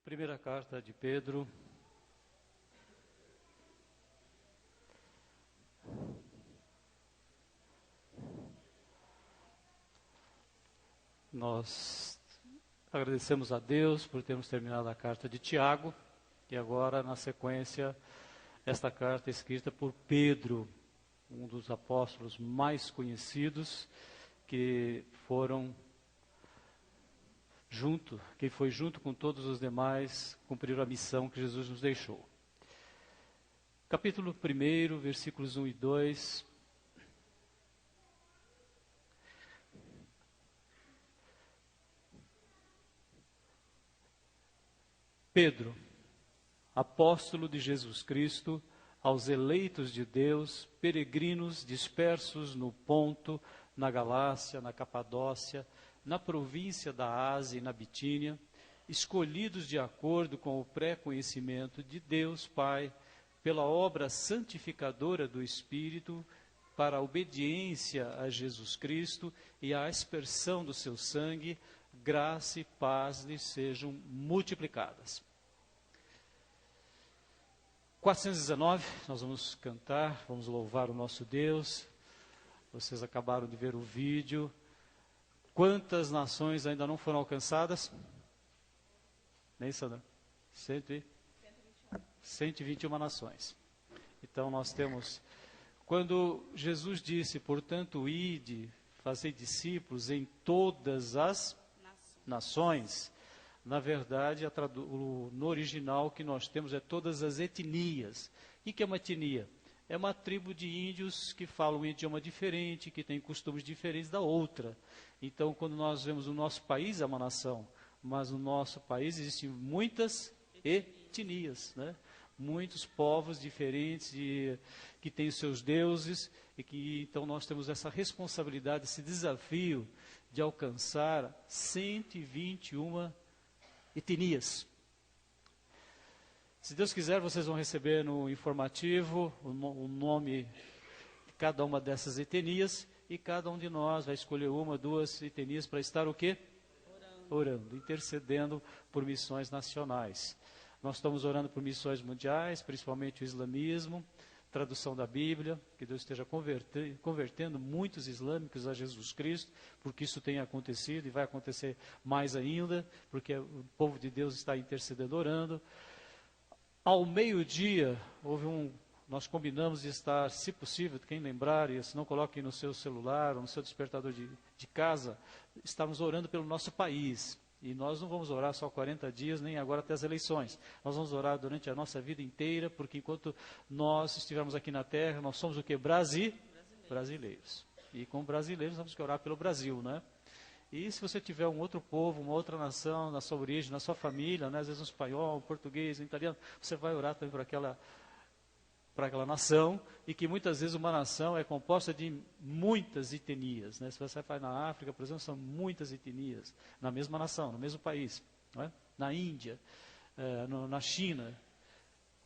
Primeira carta de Pedro. Nós agradecemos a Deus por termos terminado a carta de Tiago e agora, na sequência, esta carta escrita por Pedro, um dos apóstolos mais conhecidos que foi junto com todos os demais cumprir a missão que Jesus nos deixou. Capítulo 1, versículos 1 e 2. Pedro, apóstolo de Jesus Cristo, aos eleitos de Deus, peregrinos dispersos no Ponto, na Galácia, na Capadócia, na província da Ásia e na Bitínia, escolhidos de acordo com o pré-conhecimento de Deus Pai, pela obra santificadora do Espírito, para a obediência a Jesus Cristo e a aspersão do seu sangue, graça e paz lhes sejam multiplicadas. 419, nós vamos cantar, vamos louvar o nosso Deus. Vocês acabaram de ver o vídeo. Quantas nações ainda não foram alcançadas? Nem Sandra? 121 nações. Então nós temos, quando Jesus disse, portanto, ide, fazei discípulos em todas as nações, na verdade, no original que nós temos é todas as etnias. O que é uma etnia? É uma tribo de índios que falam um idioma diferente, que tem costumes diferentes da outra. Então, quando nós vemos o nosso país, é uma nação, mas no nosso país existem muitas etnias, né? Muitos povos diferentes que têm os seus deuses, e que então nós temos essa responsabilidade, esse desafio de alcançar 121 etnias. Se Deus quiser, vocês vão receber no informativo o nome de cada uma dessas etnias, e cada um de nós vai escolher uma, duas etnias para estar o quê? Orando, intercedendo por missões nacionais. Nós estamos orando por missões mundiais, principalmente o islamismo, tradução da Bíblia, que Deus esteja convertendo muitos islâmicos a Jesus Cristo, porque isso tem acontecido e vai acontecer mais ainda, porque o povo de Deus está intercedendo, orando. Ao meio-dia, nós combinamos de estar, se possível, quem lembrar, e se não coloquem no seu celular ou no seu despertador de casa, estamos orando pelo nosso país. E nós não vamos orar só 40 dias, nem agora até as eleições. Nós vamos orar durante a nossa vida inteira, porque enquanto nós estivermos aqui na terra, nós somos o quê? Brasileiros. E como brasileiros, nós temos que orar pelo Brasil, né? E se você tiver um outro povo, uma outra nação, na sua origem, na sua família, né? Às vezes um espanhol, um português, um italiano, você vai orar também por aquela nação, e que muitas vezes uma nação é composta de muitas etnias, né? Se você vai na África, por exemplo, são muitas etnias, na mesma nação, no mesmo país, não é? Na Índia, na China,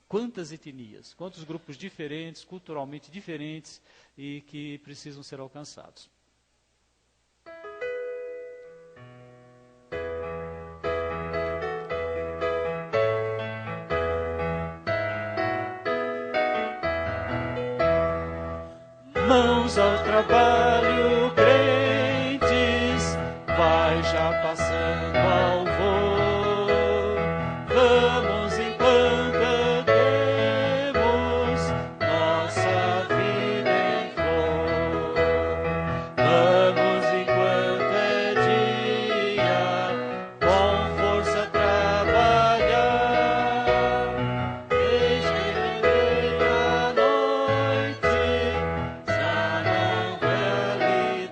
quantas etnias, quantos grupos diferentes, culturalmente diferentes, e que precisam ser alcançados. Mãos ao trabalho, crentes, vai já passando ao voo. Vamos enquanto temos nossa vida em flor. Vamos enquanto é dia, com força trabalhar. Deixa que a noite já não é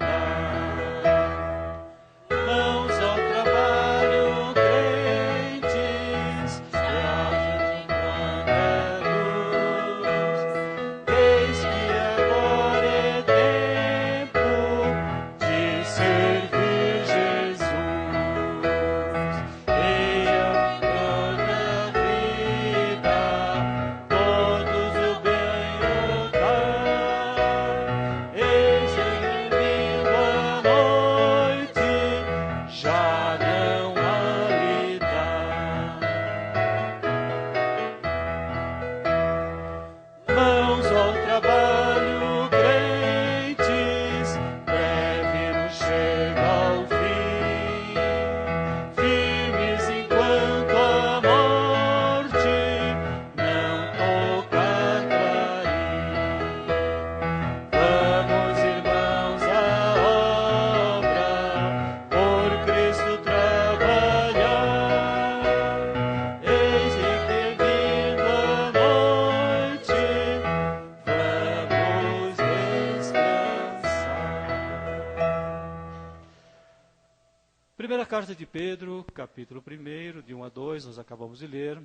carta de Pedro, capítulo 1, de 1 a 2, nós acabamos de ler.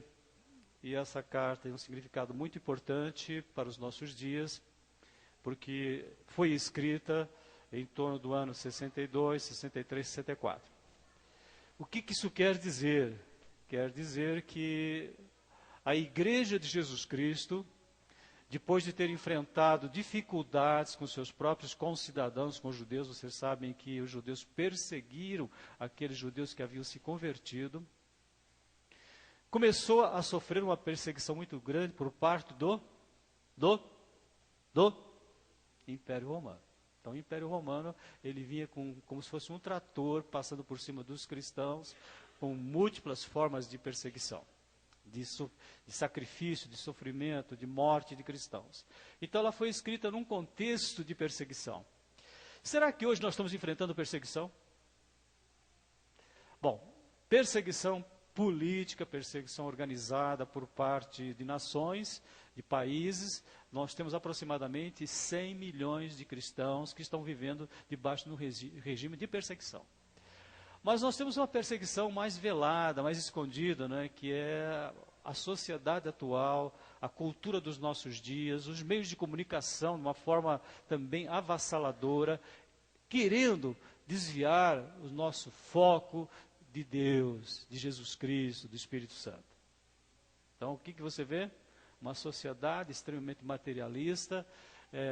E essa carta tem um significado muito importante para os nossos dias, porque foi escrita em torno do ano 62, 63, 64. O que isso quer dizer? Quer dizer que a Igreja de Jesus Cristo, depois de ter enfrentado dificuldades com seus próprios concidadãos, com os judeus, vocês sabem que os judeus perseguiram aqueles judeus que haviam se convertido, começou a sofrer uma perseguição muito grande por parte do Império Romano. Então, o Império Romano, ele vinha como se fosse um trator, passando por cima dos cristãos, com múltiplas formas de perseguição. De sacrifício, de sofrimento, de morte de cristãos. Então ela foi escrita num contexto de perseguição. Será que hoje nós estamos enfrentando perseguição? Bom, perseguição política, perseguição organizada por parte de nações, de países. Nós temos aproximadamente 100 milhões de cristãos que estão vivendo debaixo do regime de perseguição. Mas nós temos uma perseguição mais velada, mais escondida, né, que é a sociedade atual, a cultura dos nossos dias, os meios de comunicação, de uma forma também avassaladora, querendo desviar o nosso foco de Deus, de Jesus Cristo, do Espírito Santo. Então, o que você vê? Uma sociedade extremamente materialista,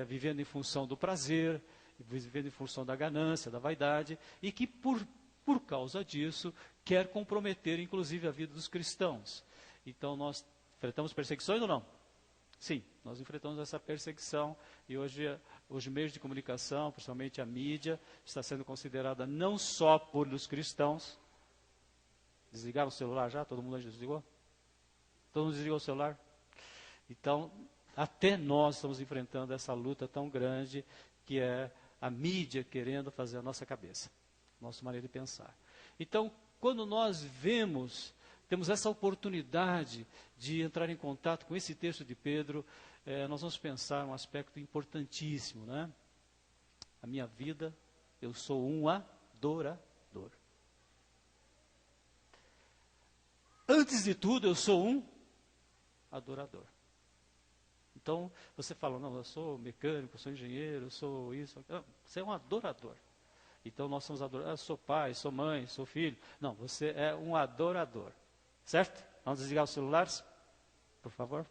vivendo em função do prazer, vivendo em função da ganância, da vaidade, e que por causa disso, quer comprometer, inclusive, a vida dos cristãos. Então, nós enfrentamos perseguições ou não? Sim, nós enfrentamos essa perseguição e hoje os meios de comunicação, principalmente a mídia, está sendo considerada não só pelos cristãos. Desligaram o celular já? Todo mundo desligou? Todo mundo desligou o celular? Então, até nós estamos enfrentando essa luta tão grande que é a mídia querendo fazer a nossa cabeça. Nossa maneira de pensar. Então, quando nós temos essa oportunidade de entrar em contato com esse texto de Pedro, nós vamos pensar um aspecto importantíssimo, né? A minha vida, eu sou um adorador. Antes de tudo, eu sou um adorador. Então, você fala, não, eu sou mecânico, eu sou engenheiro, eu sou isso. Não, você é um adorador. Então, nós somos adoradores. Sou pai, sou mãe, sou filho. Não, você é um adorador. Certo? Vamos desligar os celulares, por favor.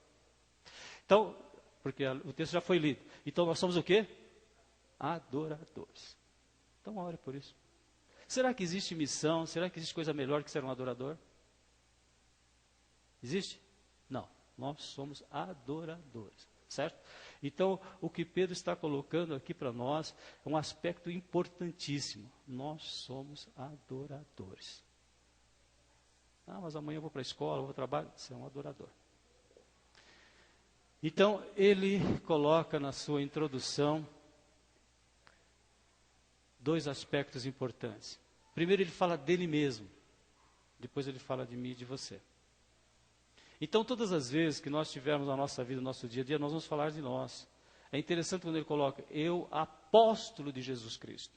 Então, porque o texto já foi lido. Então, nós somos o quê? Adoradores. Então, ore por isso. Será que existe missão? Será que existe coisa melhor que ser um adorador? Existe? Não. Nós somos adoradores. Certo? Então, o que Pedro está colocando aqui para nós é um aspecto importantíssimo. Nós somos adoradores. Ah, mas amanhã eu vou para a escola, eu vou trabalhar. Você é um adorador. Então, ele coloca na sua introdução dois aspectos importantes. Primeiro, ele fala dele mesmo. Depois, ele fala de mim e de você. Então, todas as vezes que nós tivermos na nossa vida, no nosso dia a dia, nós vamos falar de nós. É interessante quando ele coloca, eu, apóstolo de Jesus Cristo.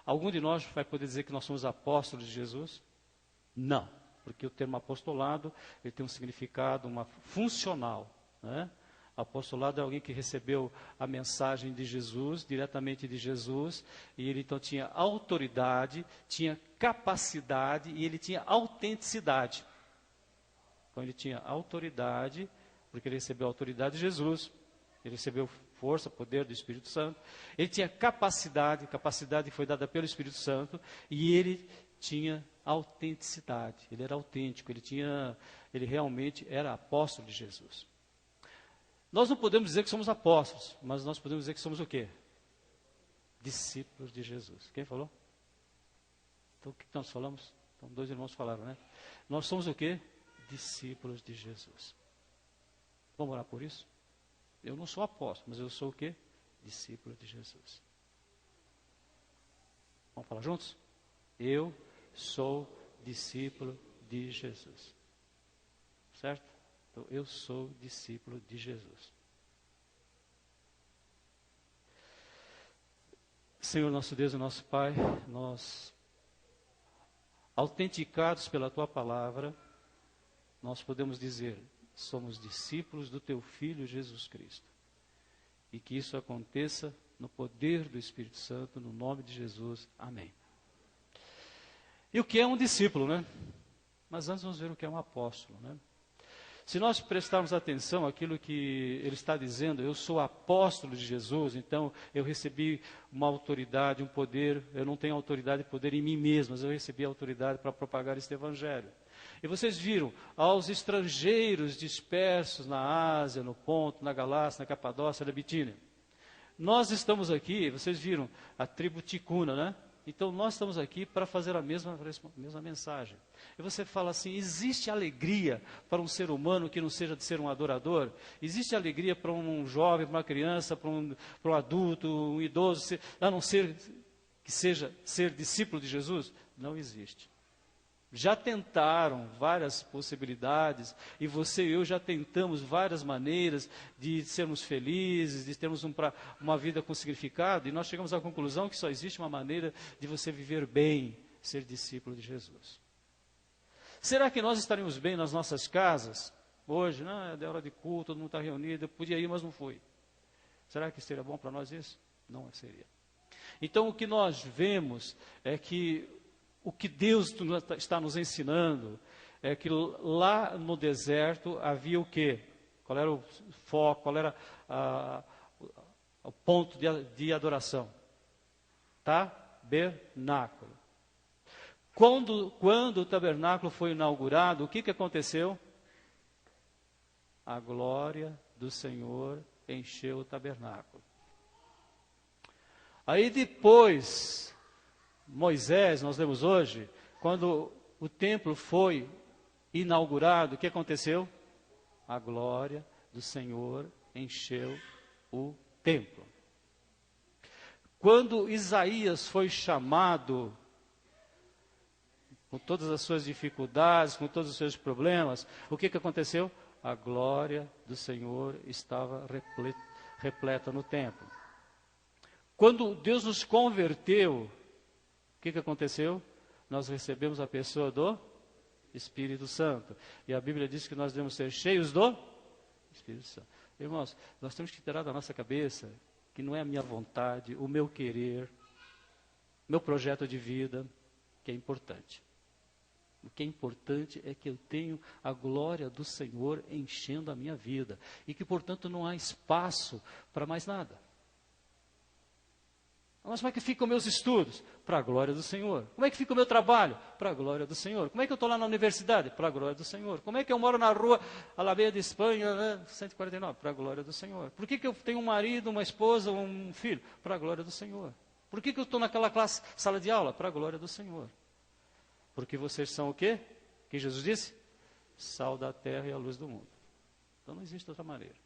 Algum de nós vai poder dizer que nós somos apóstolos de Jesus? Não, porque o termo apostolado, ele tem um significado funcional, né? Apostolado é alguém que recebeu a mensagem de Jesus, diretamente de Jesus, e ele então tinha autoridade, tinha capacidade e ele tinha autenticidade. Então ele tinha autoridade, porque ele recebeu a autoridade de Jesus, ele recebeu força, poder do Espírito Santo, ele tinha capacidade que foi dada pelo Espírito Santo, e ele tinha autenticidade, ele era autêntico, ele realmente era apóstolo de Jesus. Nós não podemos dizer que somos apóstolos, mas nós podemos dizer que somos o quê? Discípulos de Jesus. Quem falou? Então o que nós falamos? Então, dois irmãos falaram, né? Nós somos o quê? Discípulos de Jesus. Vamos orar por isso? Eu não sou apóstolo, mas eu sou o quê? Discípulo de Jesus. Vamos falar juntos? Eu sou discípulo de Jesus. Certo? Então, eu sou discípulo de Jesus. Senhor nosso Deus e nosso Pai, nós autenticados pela tua palavra, nós podemos dizer, somos discípulos do teu Filho Jesus Cristo. E que isso aconteça no poder do Espírito Santo, no nome de Jesus. Amém. E o que é um discípulo, né? Mas antes vamos ver o que é um apóstolo, né? Se nós prestarmos atenção àquilo que ele está dizendo, eu sou apóstolo de Jesus, então eu recebi uma autoridade, um poder, eu não tenho autoridade e poder em mim mesmo, mas eu recebi autoridade para propagar este evangelho. E vocês viram, aos estrangeiros dispersos na Ásia, no Ponto, na Galácia, na Capadócia, na Bitínia. Nós estamos aqui, vocês viram, a tribo ticuna, né? Então nós estamos aqui para fazer a mesma mensagem. E você fala assim, existe alegria para um ser humano que não seja de ser um adorador? Existe alegria para um jovem, para uma criança, para um adulto, um idoso, a não ser que seja ser discípulo de Jesus? Não existe. Já tentaram várias possibilidades, e você e eu já tentamos várias maneiras de sermos felizes, de termos uma vida com significado, e nós chegamos à conclusão que só existe uma maneira de você viver bem, ser discípulo de Jesus. Será que nós estaríamos bem nas nossas casas? Hoje, não, é da hora de culto, todo mundo está reunido, eu podia ir, mas não fui. Será que seria bom para nós isso? Não seria. Então o que nós vemos é que o que Deus está nos ensinando é que lá no deserto havia o quê? Qual era o foco, qual era o ponto de adoração? Tabernáculo. Quando o tabernáculo foi inaugurado, o que aconteceu? A glória do Senhor encheu o tabernáculo. Aí depois, Moisés, nós lemos hoje, quando o templo foi inaugurado, o que aconteceu? A glória do Senhor encheu o templo. Quando Isaías foi chamado, com todas as suas dificuldades, com todos os seus problemas, o que aconteceu? A glória do Senhor estava repleta no templo. Quando Deus nos converteu, o que aconteceu? Nós recebemos a pessoa do Espírito Santo. E a Bíblia diz que nós devemos ser cheios do Espírito Santo. Irmãos, nós temos que tirar da nossa cabeça que não é a minha vontade, o meu querer, meu projeto de vida, que é importante. O que é importante é que eu tenho a glória do Senhor enchendo a minha vida. E que, portanto, não há espaço para mais nada. Mas como é que ficam meus estudos? Para a glória do Senhor. Como é que fica o meu trabalho? Para a glória do Senhor. Como é que eu estou lá na universidade? Para a glória do Senhor. Como é que eu moro na rua Alameda de Espanha, 149? Para a glória do Senhor. Por que eu tenho um marido, uma esposa, um filho? Para a glória do Senhor. Por que eu estou naquela sala de aula? Para a glória do Senhor. Porque vocês são o quê? O que Jesus disse? Sal da terra e a luz do mundo. Então não existe outra maneira.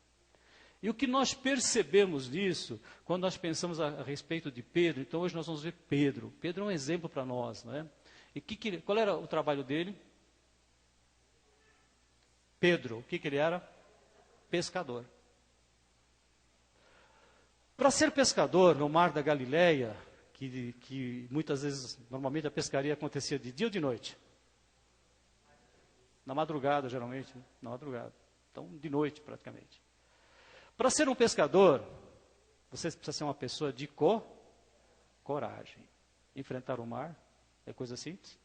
E o que nós percebemos nisso, quando nós pensamos a respeito de Pedro, então hoje nós vamos ver Pedro. Pedro é um exemplo para nós, não é? E qual era o trabalho dele? Pedro, o que ele era? Pescador. Para ser pescador no mar da Galileia, que muitas vezes, normalmente a pescaria acontecia de dia ou de noite? Na madrugada, geralmente, né? Na madrugada. Então, de noite, praticamente. Para ser um pescador, você precisa ser uma pessoa de coragem. Enfrentar o mar é coisa simples.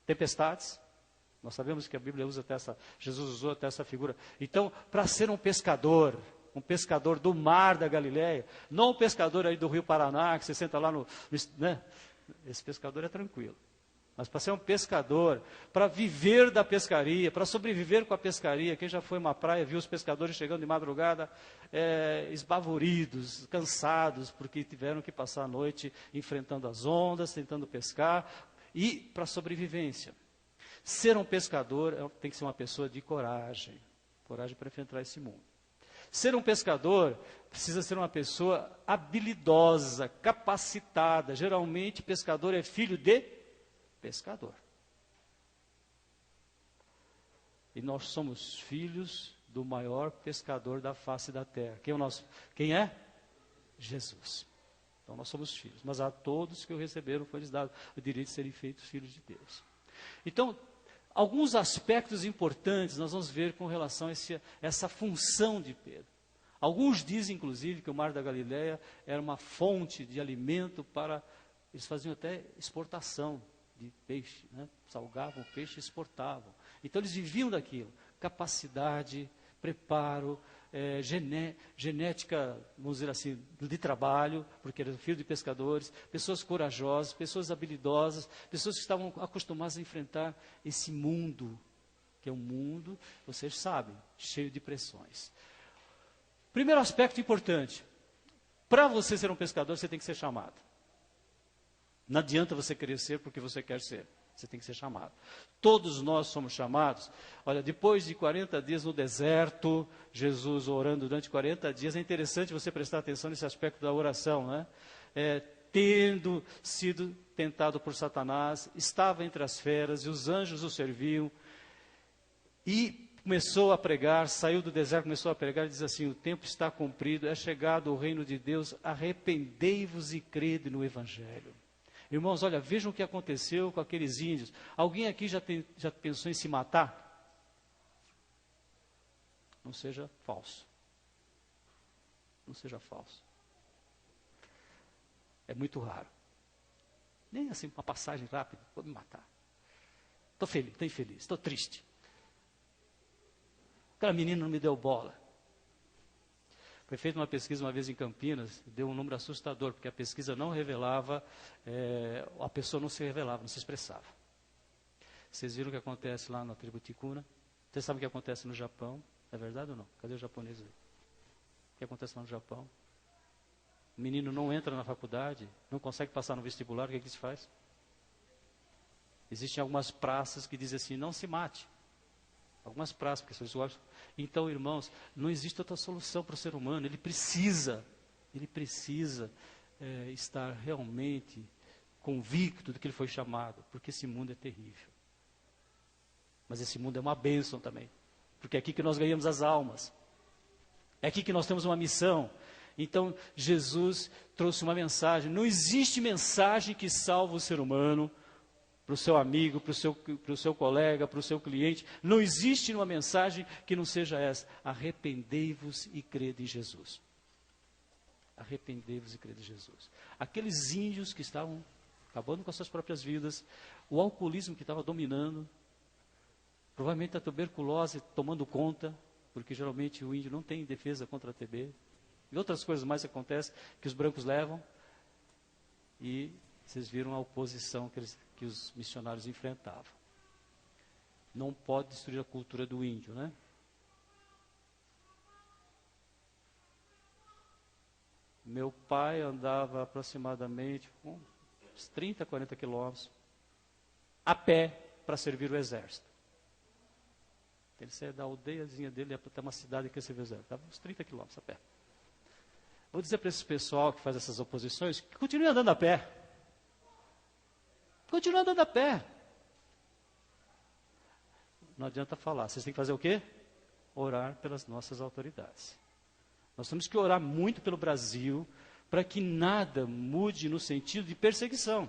Tempestades, nós sabemos que a Bíblia usa Jesus usou até essa figura. Então, para ser um pescador do mar da Galileia, não um pescador aí do Rio Paraná, que você senta lá né? Esse pescador é tranquilo. Mas para ser um pescador, para viver da pescaria, para sobreviver com a pescaria, quem já foi a uma praia, viu os pescadores chegando de madrugada, esbavoridos, cansados, porque tiveram que passar a noite enfrentando as ondas, tentando pescar, e para sobrevivência. Ser um pescador tem que ser uma pessoa de coragem para enfrentar esse mundo. Ser um pescador precisa ser uma pessoa habilidosa, capacitada. Geralmente, pescador é filho de pescador. E nós somos filhos do maior pescador da face da terra. Quem é? Jesus. Então nós somos filhos, mas a todos que o receberam foi-lhes dado o direito de serem feitos filhos de Deus. Então, alguns aspectos importantes nós vamos ver com relação a essa função de Pedro. Alguns dizem, inclusive, que o Mar da Galileia era uma fonte de alimento para... Eles faziam até exportação de peixe, né? Salgavam o peixe e exportavam. Então eles viviam daquilo. Capacidade, preparo, genética, vamos dizer assim, de trabalho, porque era filho de pescadores, pessoas corajosas, pessoas habilidosas, pessoas que estavam acostumadas a enfrentar esse mundo, que é um mundo, vocês sabem, cheio de pressões. Primeiro aspecto importante, para você ser um pescador, você tem que ser chamado. Não adianta você querer ser porque você quer ser. Você tem que ser chamado. Todos nós somos chamados. Olha, depois de 40 dias no deserto, Jesus orando durante 40 dias, é interessante você prestar atenção nesse aspecto da oração, né? Tendo sido tentado por Satanás, estava entre as feras e os anjos o serviam. E começou a pregar, saiu do deserto, começou a pregar e diz assim: o tempo está cumprido, é chegado o reino de Deus, arrependei-vos e crede no Evangelho. Irmãos, olha, vejam o que aconteceu com aqueles índios. Alguém aqui já pensou em se matar? Não seja falso. Não seja falso. É muito raro. Nem assim, uma passagem rápida, vou me matar. Estou feliz, estou infeliz, estou triste. Aquela menina não me deu bola. Foi feita uma pesquisa uma vez em Campinas, deu um número assustador, porque a pesquisa não revelava, a pessoa não se revelava, não se expressava. Vocês viram o que acontece lá na tribo Ticuna? Vocês sabem o que acontece no Japão? É verdade ou não? Cadê o japonês aí? O que acontece lá no Japão? O menino não entra na faculdade, não consegue passar no vestibular, o que se faz? Existem algumas praças que dizem assim, não se mate. Algumas praças, porque vocês gostam. Então, irmãos, não existe outra solução para o ser humano. Ele precisa estar realmente convicto de que ele foi chamado, porque esse mundo é terrível. Mas esse mundo é uma bênção também, porque é aqui que nós ganhamos as almas. É aqui que nós temos uma missão. Então, Jesus trouxe uma mensagem. Não existe mensagem que salve o ser humano, para o seu amigo, para o seu colega, para o seu cliente. Não existe uma mensagem que não seja essa: arrependei-vos e crede em Jesus. Arrependei-vos e crede em Jesus. Aqueles índios que estavam acabando com as suas próprias vidas, o alcoolismo que estava dominando, provavelmente a tuberculose tomando conta, porque geralmente o índio não tem defesa contra a TB, e outras coisas mais acontecem que os brancos levam, e vocês viram a oposição que os missionários enfrentavam. Não pode destruir a cultura do índio, né? Meu pai andava aproximadamente uns 30, 40 quilômetros a pé para servir o exército. Ele saía da aldeiazinha dele até uma cidade que ia servir o exército. Estava uns 30 quilômetros a pé. Vou dizer para esse pessoal que faz essas oposições que continue andando a pé. Continua andando a pé. Não adianta falar. Vocês têm que fazer o quê? Orar pelas nossas autoridades. Nós temos que orar muito pelo Brasil para que nada mude no sentido de perseguição.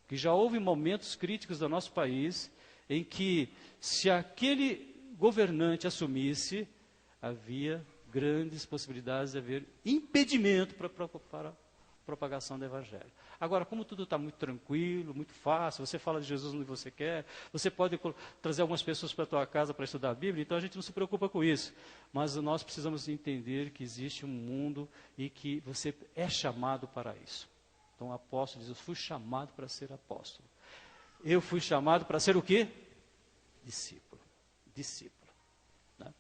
Que já houve momentos críticos do nosso país em que, se aquele governante assumisse, havia grandes possibilidades de haver impedimento para a propagação do Evangelho. Agora, como tudo está muito tranquilo, muito fácil, você fala de Jesus onde você quer, você pode trazer algumas pessoas para a tua casa para estudar a Bíblia, então a gente não se preocupa com isso. Mas nós precisamos entender que existe um mundo e que você é chamado para isso. Então o apóstolo diz: eu fui chamado para ser apóstolo. Eu fui chamado para ser o quê? Discípulo. Discípulo. Né?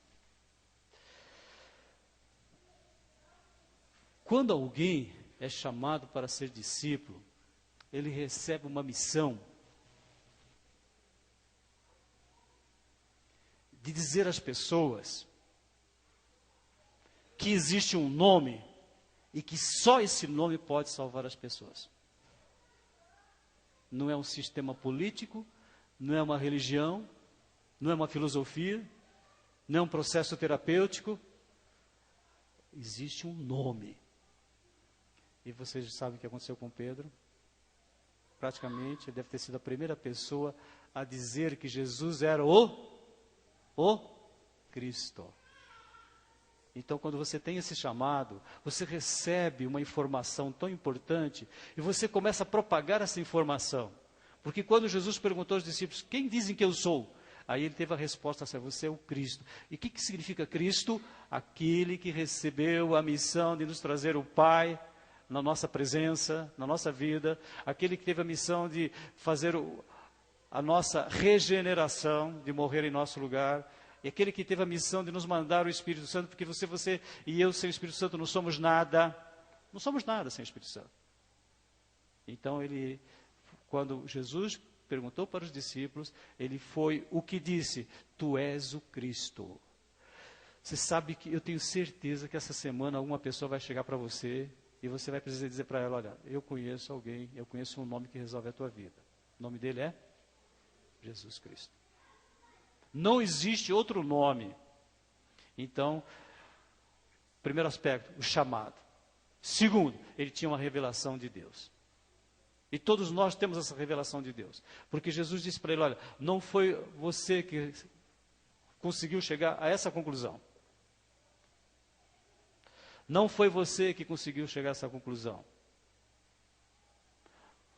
Quando alguém é chamado para ser discípulo, ele recebe uma missão de dizer às pessoas que existe um nome e que só esse nome pode salvar as pessoas. Não é um sistema político, não é uma religião, não é uma filosofia, não é um processo terapêutico. Existe um nome. E vocês sabem o que aconteceu com Pedro? Praticamente, ele deve ter sido a primeira pessoa a dizer que Jesus era o Cristo. Então, quando você tem esse chamado, você recebe uma informação tão importante e você começa a propagar essa informação. Porque quando Jesus perguntou aos discípulos, quem dizem que eu sou? Aí ele teve a resposta assim, você é o Cristo. E o que significa Cristo? Aquele que recebeu a missão de nos trazer o Pai na nossa presença, na nossa vida. Aquele que teve a missão de fazer a nossa regeneração, de morrer em nosso lugar. E aquele que teve a missão de nos mandar o Espírito Santo, porque você e eu sem o Espírito Santo não somos nada. Não somos nada sem o Espírito Santo. Então quando Jesus perguntou para os discípulos, ele foi o que disse, tu és o Cristo. Você sabe que eu tenho certeza que essa semana alguma pessoa vai chegar para você e você vai precisar dizer para ela, olha, eu conheço alguém, eu conheço um nome que resolve a tua vida. O nome dele é Jesus Cristo. Não existe outro nome. Então, primeiro aspecto, o chamado. Segundo, ele tinha uma revelação de Deus. E todos nós temos essa revelação de Deus. Porque Jesus disse para ele, olha, não foi você que conseguiu chegar a essa conclusão. Não foi você que conseguiu chegar a essa conclusão.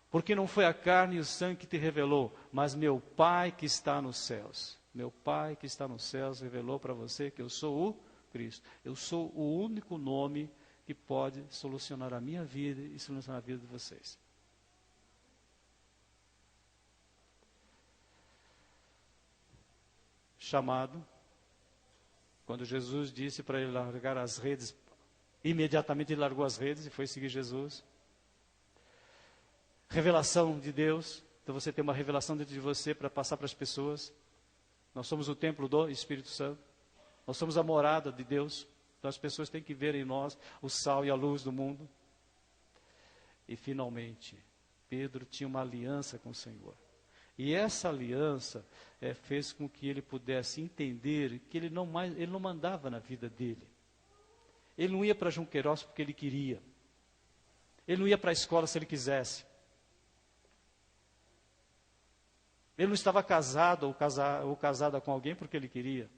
Porque não foi a carne e o sangue que te revelou, mas meu Pai que está nos céus. Meu Pai que está nos céus revelou para você que eu sou o Cristo. Eu sou o único nome que pode solucionar a minha vida e solucionar a vida de vocês. Chamado, quando Jesus disse para ele largar as redes, imediatamente ele largou as redes e foi seguir Jesus. Revelação de Deus, então você tem uma revelação dentro de você para passar para as pessoas. Nós somos o templo do Espírito Santo, nós somos a morada de Deus, então as pessoas têm que ver em nós o sal e a luz do mundo. E finalmente, Pedro tinha uma aliança com o Senhor. E essa aliança fez com que ele pudesse entender que ele não mandava na vida dele. Ele não ia para Junqueiroz porque ele queria. Ele não ia para a escola se ele quisesse. Ele não estava casado ou casada com alguém porque ele queria.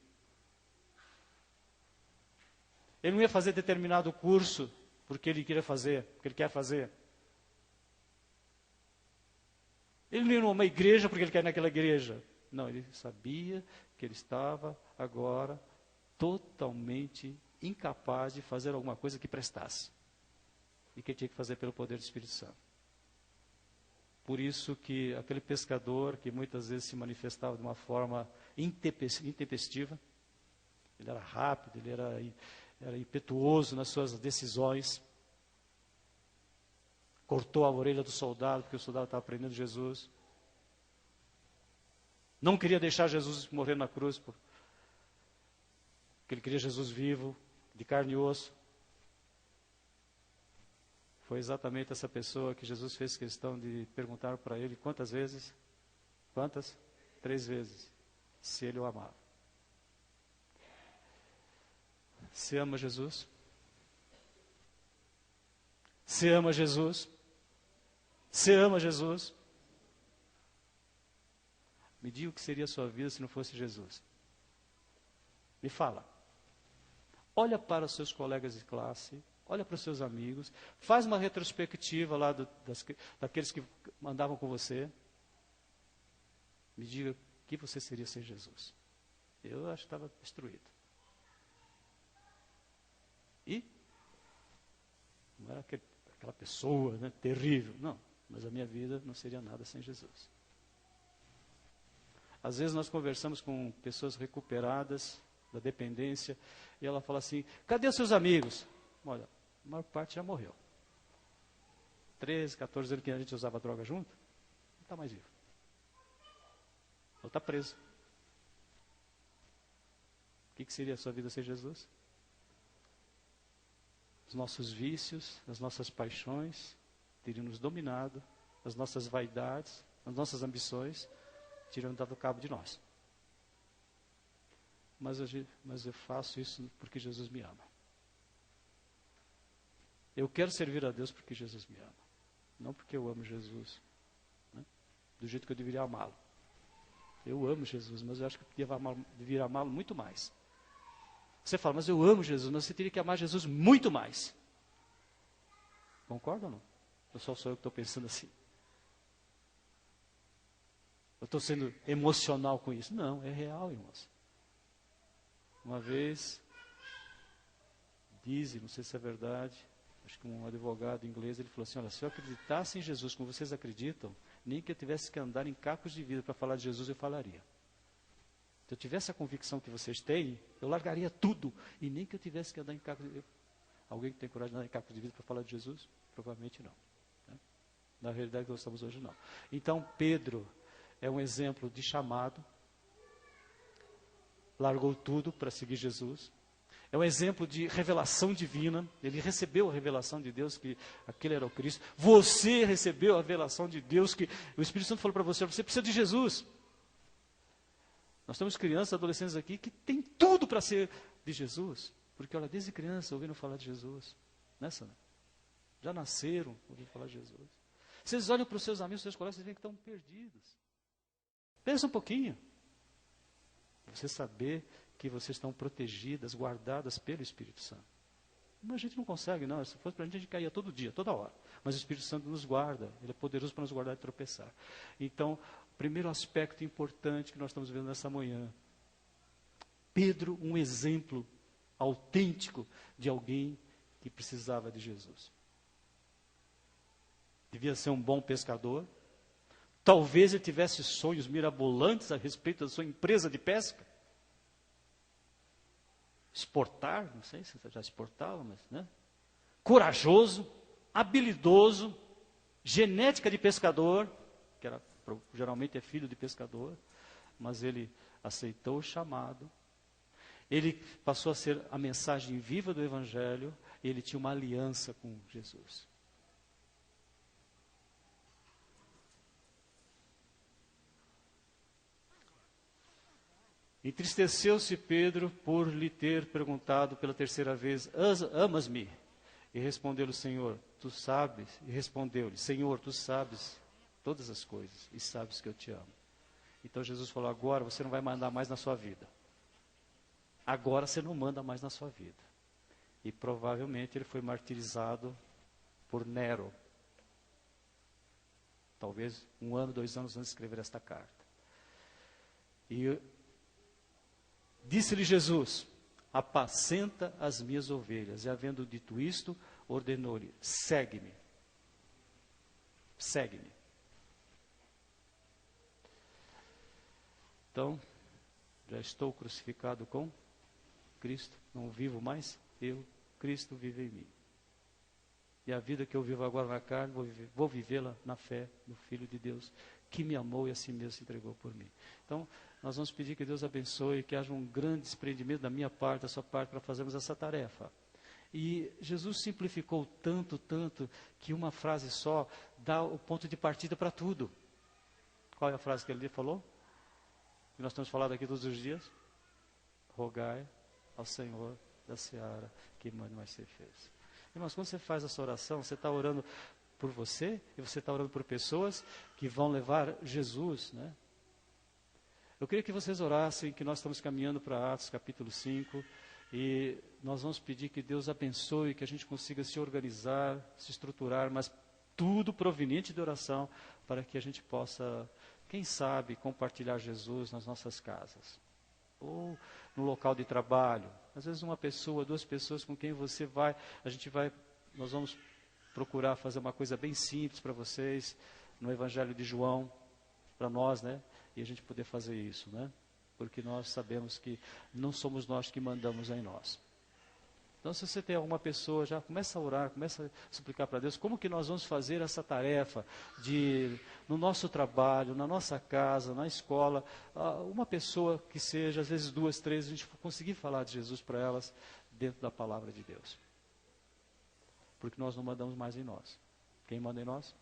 Ele não ia fazer determinado curso porque ele queria fazer, porque ele quer fazer. Ele não ia numa igreja porque ele quer ir naquela igreja. Não, ele sabia que ele estava agora totalmente incapaz de fazer alguma coisa que prestasse. E que ele tinha que fazer pelo poder do Espírito Santo. Por isso que aquele pescador que muitas vezes se manifestava de uma forma intempestiva, ele era rápido, ele era impetuoso nas suas decisões, cortou a orelha do soldado, porque o soldado estava prendendo Jesus. Não queria deixar Jesus morrer na cruz, porque ele queria Jesus vivo, de carne e osso. Foi exatamente essa pessoa que Jesus fez questão de perguntar para ele quantas vezes? Quantas? 3 vezes. Se ele o amava. Você ama Jesus? Você ama Jesus? Você ama Jesus? Me diga o que seria a sua vida se não fosse Jesus. Me fala. Olha para os seus colegas de classe, olha para os seus amigos, faz uma retrospectiva lá daqueles que andavam com você. Me diga o que você seria sem Jesus. Eu acho que estava destruído. E não era aquela pessoa, né, terrível, não. Mas a minha vida não seria nada sem Jesus. Às vezes nós conversamos com pessoas recuperadas da dependência e ela fala assim, cadê os seus amigos? Olha, a maior parte já morreu. 13, 14 anos que a gente usava droga junto, não está mais vivo. Ou está preso. O que seria a sua vida sem Jesus? Os nossos vícios, as nossas paixões teriam nos dominado, as nossas vaidades, as nossas ambições teriam dado cabo de nós. Mas eu faço isso porque Jesus me ama. Eu quero servir a Deus porque Jesus me ama. Não porque eu amo Jesus, né? Do jeito que eu deveria amá-lo. Eu amo Jesus, mas eu acho que eu deveria amá-lo muito mais. Você fala, mas eu amo Jesus, mas você teria que amar Jesus muito mais. Concorda ou não? Ou só sou eu que estou pensando assim? Eu estou sendo emocional com isso? Não, é real, irmãos. Uma vez, dizem, não sei se é verdade, acho que um advogado inglês, ele falou assim, olha, se eu acreditasse em Jesus como vocês acreditam, nem que eu tivesse que andar em cacos de vidro para falar de Jesus, eu falaria. Se eu tivesse a convicção que vocês têm, eu largaria tudo, e nem que eu tivesse que andar em cacos de vidro. Alguém que tem coragem de andar em cacos de vidro para falar de Jesus? Provavelmente não. Né? Na realidade que nós estamos hoje, não. Então, Pedro é um exemplo de chamado, largou tudo para seguir Jesus. É um exemplo de revelação divina. Ele recebeu a revelação de Deus, que aquele era o Cristo. Você recebeu a revelação de Deus, que o Espírito Santo falou para você, você precisa de Jesus. Nós temos crianças, adolescentes aqui, que têm tudo para ser de Jesus. Porque, olha, desde criança ouviram falar de Jesus. Né, Sandra? Já nasceram ouvindo falar de Jesus. Vocês olham para os seus amigos, seus colegas, vocês veem que estão perdidos. Pensa um pouquinho. Você saber que vocês estão protegidas, guardadas pelo Espírito Santo. Mas a gente não consegue, não. Se fosse para a gente caía todo dia, toda hora. Mas o Espírito Santo nos guarda. Ele é poderoso para nos guardar e tropeçar. Então, o primeiro aspecto importante que nós estamos vendo nessa manhã. Pedro, um exemplo autêntico de alguém que precisava de Jesus. Devia ser um bom pescador. Talvez ele tivesse sonhos mirabolantes a respeito da sua empresa de pesca. Exportar, não sei se você já exportava, mas, né? Corajoso, habilidoso, genética de pescador, que era, geralmente é filho de pescador, mas ele aceitou o chamado. Ele passou a ser a mensagem viva do Evangelho, e ele tinha uma aliança com Jesus. Entristeceu-se Pedro por lhe ter perguntado pela terceira vez, amas-me? E respondeu-lhe, Senhor, tu sabes. E respondeu-lhe, Senhor, tu sabes todas as coisas e sabes que eu te amo. Então Jesus falou, agora você não vai mandar mais na sua vida. Agora você não manda mais na sua vida. E provavelmente ele foi martirizado por Nero. Talvez 1 ano, 2 anos antes de escrever esta carta. E disse-lhe Jesus, apacenta as minhas ovelhas. E havendo dito isto, ordenou-lhe, segue-me. Segue-me. Então, já estou crucificado com Cristo. Não vivo mais eu, Cristo vive em mim. E a vida que eu vivo agora na carne, vou vivê-la na fé no Filho de Deus, que me amou e assim mesmo se entregou por mim. Então, nós vamos pedir que Deus abençoe, que haja um grande desprendimento da minha parte, da sua parte, para fazermos essa tarefa. E Jesus simplificou tanto, que uma frase só dá o ponto de partida para tudo. Qual é a frase que ele falou? Que nós temos falado aqui todos os dias? Rogai ao Senhor da seara que mande mais ser fez. Irmãos, quando você faz essa oração, você está orando por você e você está orando por pessoas que vão levar Jesus, né? Eu queria que vocês orassem, que nós estamos caminhando para Atos capítulo 5 e nós vamos pedir que Deus abençoe, que a gente consiga se organizar, se estruturar, mas tudo proveniente de oração para que a gente possa, quem sabe, compartilhar Jesus nas nossas casas. Ou no local de trabalho. Às vezes uma pessoa, 2 pessoas com quem você vai, nós vamos procurar fazer uma coisa bem simples para vocês, no Evangelho de João, para nós, né? E a gente poder fazer isso, né? Porque nós sabemos que não somos nós que mandamos em nós. Então, se você tem alguma pessoa, já começa a orar, começa a suplicar para Deus, como que nós vamos fazer essa tarefa de, no nosso trabalho, na nossa casa, na escola, uma pessoa que seja, às vezes 2, 3, a gente conseguir falar de Jesus para elas dentro da palavra de Deus. Porque nós não mandamos mais em nós. Quem manda em nós?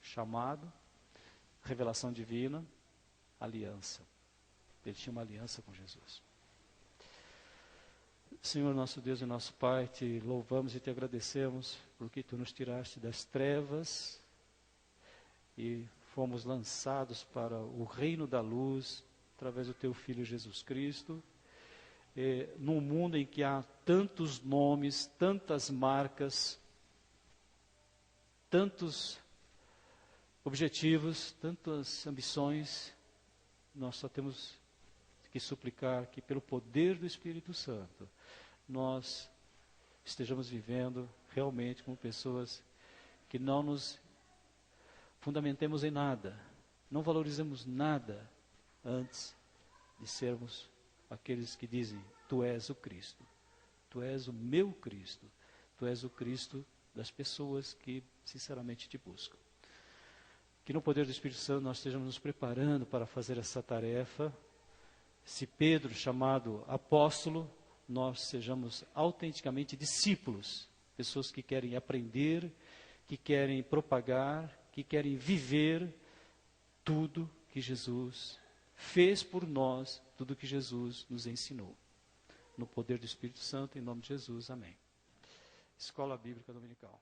Chamado, revelação divina, aliança. Ele tinha uma aliança com Jesus. Senhor nosso Deus e nosso Pai, te louvamos e te agradecemos porque tu nos tiraste das trevas e fomos lançados para o reino da luz através do teu Filho Jesus Cristo. Num mundo em que há tantos nomes, tantas marcas, tantos objetivos, tantas ambições, nós só temos que suplicar que pelo poder do Espírito Santo nós estejamos vivendo realmente como pessoas que não nos fundamentemos em nada, não valorizemos nada antes de sermos aqueles que dizem: tu és o Cristo, tu és o meu Cristo, tu és o Cristo das pessoas que sinceramente te buscam. Que no poder do Espírito Santo nós estejamos nos preparando para fazer essa tarefa. Se Pedro, chamado apóstolo, nós sejamos autenticamente discípulos, pessoas que querem aprender, que querem propagar, que querem viver tudo que Jesus fez por nós, tudo que Jesus nos ensinou. No poder do Espírito Santo, em nome de Jesus, amém. Escola Bíblica Dominical.